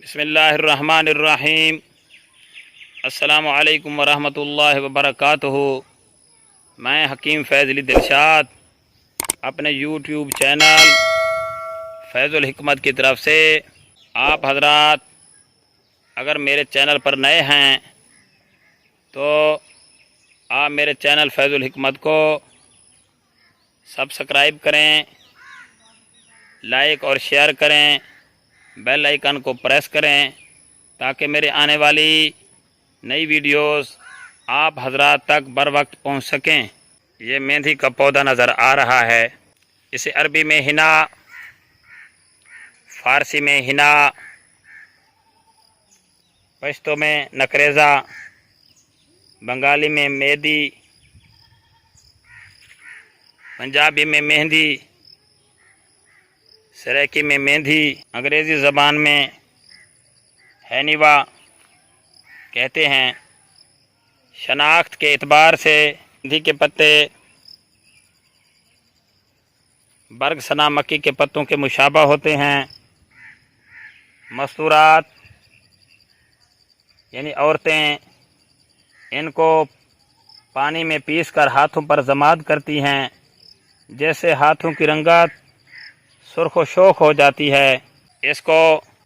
بسم اللہ الرحمن الرحیم۔ السلام علیکم ورحمۃ اللہ وبرکاتہ۔ میں حکیم فیض علی دلشاد اپنے یوٹیوب چینل فیض الحکمت کی طرف سے آپ حضرات اگر میرے چینل پر نئے ہیں تو آپ میرے چینل فیض الحکمت کو سبسکرائب کریں، لائک اور شیئر کریں، بیل آئیکن کو پریس کریں تاکہ میرے آنے والی نئی ویڈیوز آپ حضرات تک بر وقت پہنچ سکیں۔ یہ مہندی کا پودا نظر آ رہا ہے، اسے عربی میں ہنا، فارسی میں ہنا، پشتو میں نکریزہ، بنگالی میں مہندی، پنجابی میں مہندی، سریکی میں مہندی، انگریزی زبان میں ہینیوا کہتے ہیں۔ شناخت کے اعتبار سے مہندی کے پتے برگ سنا مکی کے پتوں کے مشابہ ہوتے ہیں۔ مستورات یعنی عورتیں ان کو پانی میں پیس کر ہاتھوں پر ضماد کرتی ہیں، جیسے ہاتھوں کی رنگت سرخ و شوخ ہو جاتی ہے۔ اس کو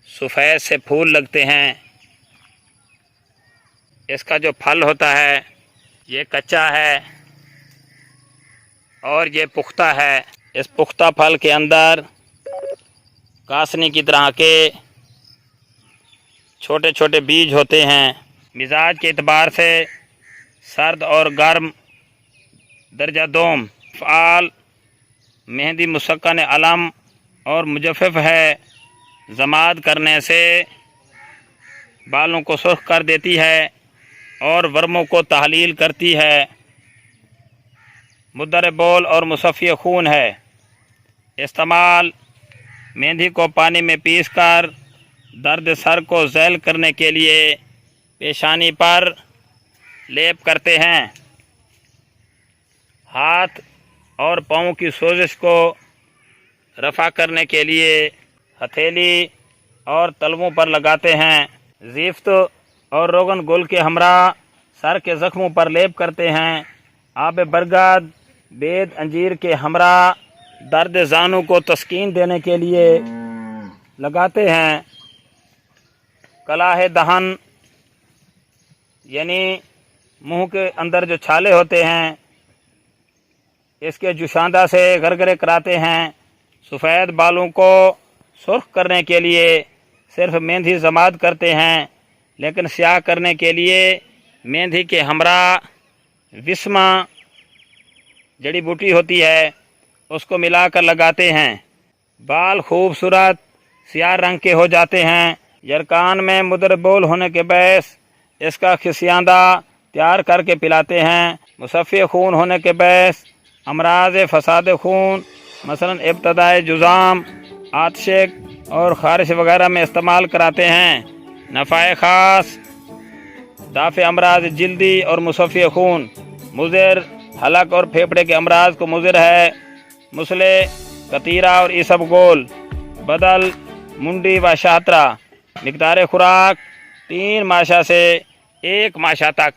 سفید سے پھول لگتے ہیں۔ اس کا جو پھل ہوتا ہے یہ کچا ہے اور یہ پختہ ہے۔ اس پختہ پھل کے اندر کاسنی کی طرح کے چھوٹے چھوٹے بیج ہوتے ہیں۔ مزاج کے اعتبار سے سرد اور گرم درجہ دوم۔ افعال مہندی مسکن علم اور مجفف ہے۔ ضماد کرنے سے بالوں کو سرخ کر دیتی ہے اور ورموں کو تحلیل کرتی ہے۔ مدر بول اور مصفی خون ہے۔ استعمال مہندی کو پانی میں پیس کر درد سر کو ذیل کرنے کے لیے پیشانی پر لیپ کرتے ہیں۔ ہاتھ اور پاؤں کی سوزش کو رفع کرنے کے لیے ہتھیلی اور تلووں پر لگاتے ہیں۔ زیفت اور روغن گل کے ہمراہ سر کے زخموں پر لیپ کرتے ہیں۔ آب برگد، بید انجیر کے ہمراہ درد زانوں کو تسکین دینے کے لیے لگاتے ہیں۔ کلاہ دہن یعنی منہ کے اندر جو چھالے ہوتے ہیں اس کے جوشاندہ سے گرگرے کراتے ہیں۔ سفید بالوں کو سرخ کرنے کے لیے صرف مہندی ضماد کرتے ہیں، لیکن سیاہ کرنے کے لیے مہندی کے ہمراہ وسما جڑی بوٹی ہوتی ہے اس کو ملا کر لگاتے ہیں۔ بال خوبصورت سیاہ رنگ کے ہو جاتے ہیں۔ یرکان میں مدر بول ہونے کے باعث اس کا خسیاندہ تیار کر کے پلاتے ہیں۔ مصفی خون ہونے کے باعث امراض فساد خون مثلا ابتداء جذام، آتشک اور خارش وغیرہ میں استعمال کراتے ہیں۔ نفع خاص دافع امراض جلدی اور مصفی خون، مضر حلق اور پھیپھڑے کے امراض کو مضر ہے۔ مسلے، قطیرہ اور عصب گول، بدل، منڈی و شاہترہ۔ مقدار خوراک 3 ماشا سے 1 ماشا تک۔